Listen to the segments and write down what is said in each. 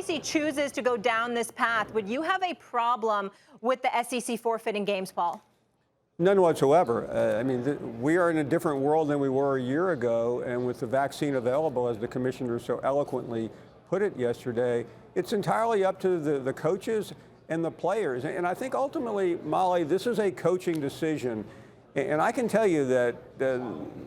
SEC chooses to go down this path, would you have a problem with the SEC forfeiting games, Paul? None whatsoever. I mean, we are in a different world than we were a year ago, and with the vaccine available, as the commissioner so eloquently put it yesterday, it's entirely up to the coaches and the players. And I think ultimately, Molly, this is a coaching decision. And I can tell you that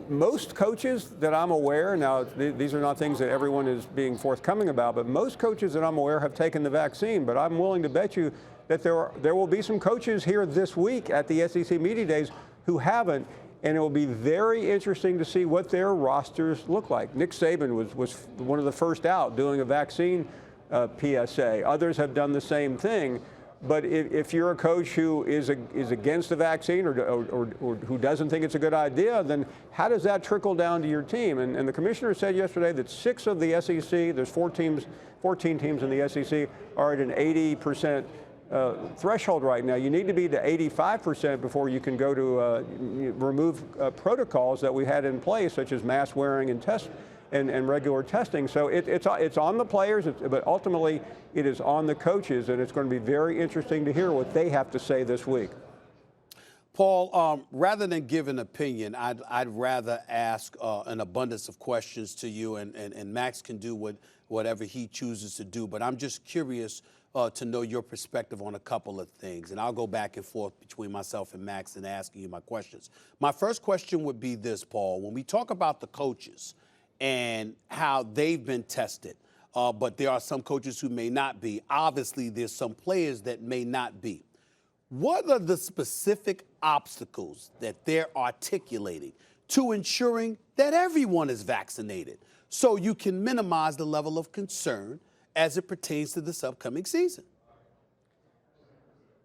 most coaches that I'm aware, now these are not things that everyone is being forthcoming about, but most coaches that I'm aware have taken the vaccine. But I'm willing to bet you that there will be some coaches here this week at the SEC Media Days who haven't, and it will be very interesting to see what their rosters look like. Nick Saban was one of the first out doing a vaccine PSA. Others have done the same thing. But if you're a coach who is against the vaccine or who doesn't think it's a good idea, then how does that trickle down to your team? And the commissioner said yesterday that 6 of the SEC, there's 14 teams in the SEC, are at an 80% threshold right now. You need to be to 85% before you can go to remove protocols that we had in place, such as mask wearing and and regular testing. So it's on the players, but ultimately it is on the coaches, and it's going to be very interesting to hear what they have to say this week. Paul, rather than give an opinion, I'd rather ask an abundance of questions to you, and Max can do whatever he chooses to do. But I'm just curious to know your perspective on a couple of things, and I'll go back and forth between myself and Max in asking you my questions. My first question would be this, Paul. When we talk about the coaches and how they've been tested, but there are some coaches who may not be. Obviously, there's some players that may not be. What are the specific obstacles that they're articulating to ensuring that everyone is vaccinated so you can minimize the level of concern as it pertains to this upcoming season?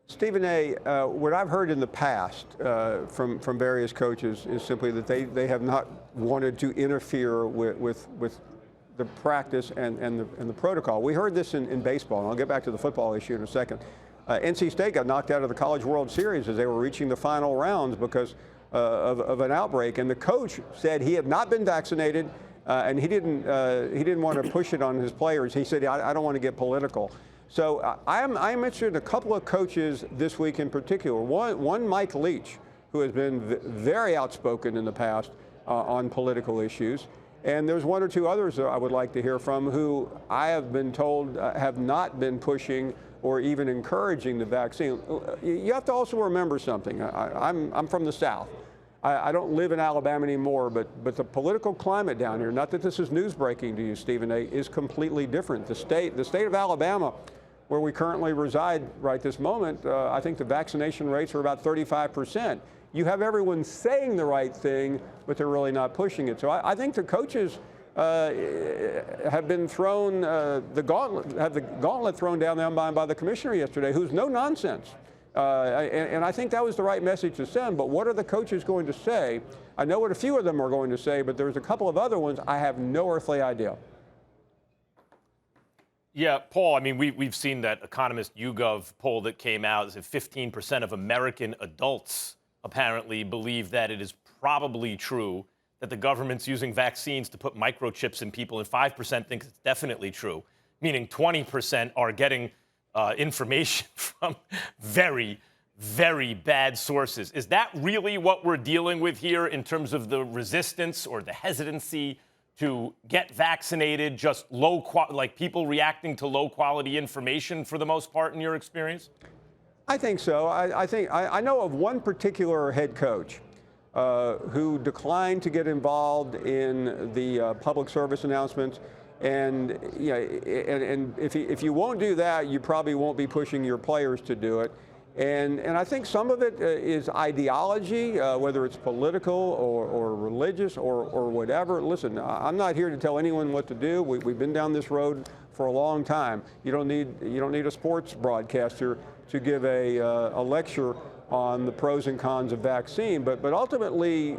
Stephen A., what I've heard in the past from various coaches is simply that they have not wanted to interfere with the practice and the protocol. We heard this in baseball, and I'll get back to the football issue in a second. NC State got knocked out of the College World Series as they were reaching the final rounds because of an outbreak, and the coach said he had not been vaccinated, and he didn't want to push it on his players. He said, I don't want to get political. So I'm interested in a couple of coaches this week in particular. One, Mike Leach, who has been very outspoken in the past on political issues. And there's one or two others that I would like to hear from who I have been told have not been pushing or even encouraging the vaccine. You have to also remember something. I'm from the South. I don't live in Alabama anymore, but the political climate down here, not that this is news breaking to you, Stephen A., is completely different. The state of Alabama, where we currently reside right this moment, I think the vaccination rates are about 35%. You have everyone saying the right thing, but they're really not pushing it. So I think the coaches have been thrown have the gauntlet thrown down them by the commissioner yesterday, who's no nonsense. And I think that was the right message to send. But what are the coaches going to say? I know what a few of them are going to say, but there's a couple of other ones I have no earthly idea. Yeah, Paul, I mean, we've seen that economist YouGov poll that came out that 15% of American adults apparently believe that it is probably true that the government's using vaccines to put microchips in people, and 5% think it's definitely true, meaning 20% are getting information from very, very bad sources. Is that really what we're dealing with here in terms of the resistance or the hesitancy to get vaccinated, just like people reacting to low-quality information for the most part in your experience? I think so. I know of one particular head coach who declined to get involved in the public service announcements. And and if you won't do that, you probably won't be pushing your players to do it. And I think some of it is ideology, whether it's political or religious or whatever. Listen, I'm not here to tell anyone what to do. We've been down this road for a long time. You don't need a sports broadcaster to give a lecture on the pros and cons of vaccine. But ultimately,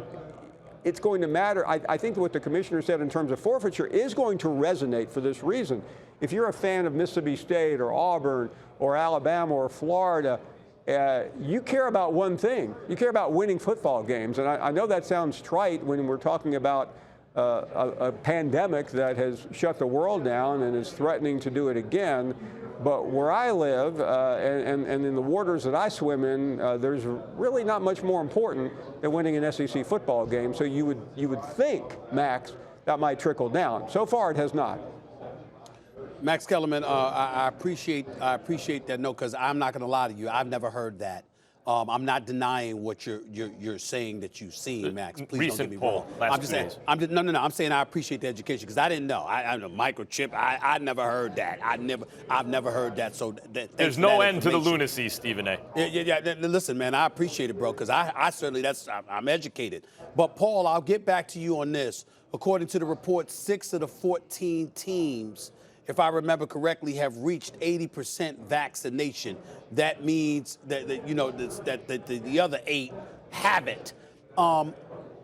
it's going to matter. I think what the commissioner said in terms of forfeiture is going to resonate for this reason. If you're a fan of Mississippi State or Auburn or Alabama or Florida, you care about one thing. You care about winning football games. And I know that sounds trite when we're talking about a pandemic that has shut the world down and is threatening to do it again. But where I live and in the waters that I swim in, there's really not much more important than winning an SEC football game. So you would think, Max, that might trickle down. So far, it has not. Max Kellerman, I appreciate that note, because I'm not going to lie to you. I've never heard that. I'm not denying what you're saying that you've seen, Max. Please don't get me wrong. I'm just saying. No. I'm saying I appreciate the education, because I didn't know. I know microchip. I never heard that. I've never heard that. So there's no end to the lunacy, Stephen A. Yeah. Listen, man, I appreciate it, bro, because I certainly I'm educated. But Paul, I'll get back to you on this. According to the report, 6 of the 14 teams, if I remember correctly, have reached 80% vaccination. That means that the other 8 haven't.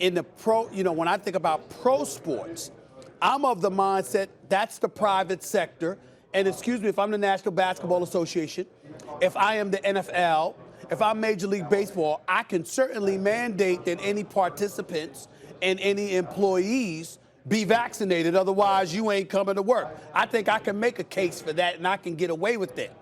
In the when I think about pro sports, I'm of the mindset that's the private sector. And excuse me, if I'm the National Basketball Association, if I am the NFL, if I'm Major League Baseball, I can certainly mandate that any participants and any employees be vaccinated, otherwise you ain't coming to work. I think I can make a case for that, and I can get away with it.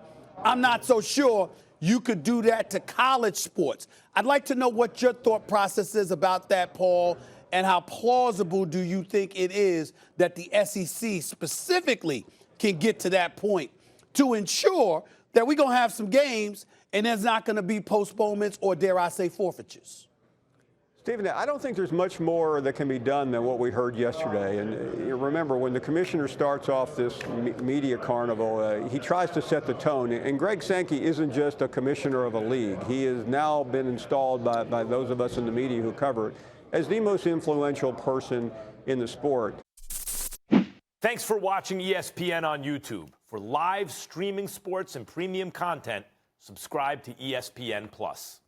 I'm not so sure you could do that to college sports. I'd like to know what your thought process is about that, Paul, and how plausible do you think it is that the SEC specifically can get to that point to ensure that we're going to have some games and there's not going to be postponements or, dare I say, forfeitures? Stephen, I don't think there's much more that can be done than what we heard yesterday. And you remember, when the commissioner starts off this media carnival, he tries to set the tone. And Greg Sankey isn't just a commissioner of a league. He has now been installed by those of us in the media who cover it as the most influential person in the sport. Thanks for watching ESPN on YouTube. For live streaming sports and premium content, subscribe to ESPN+.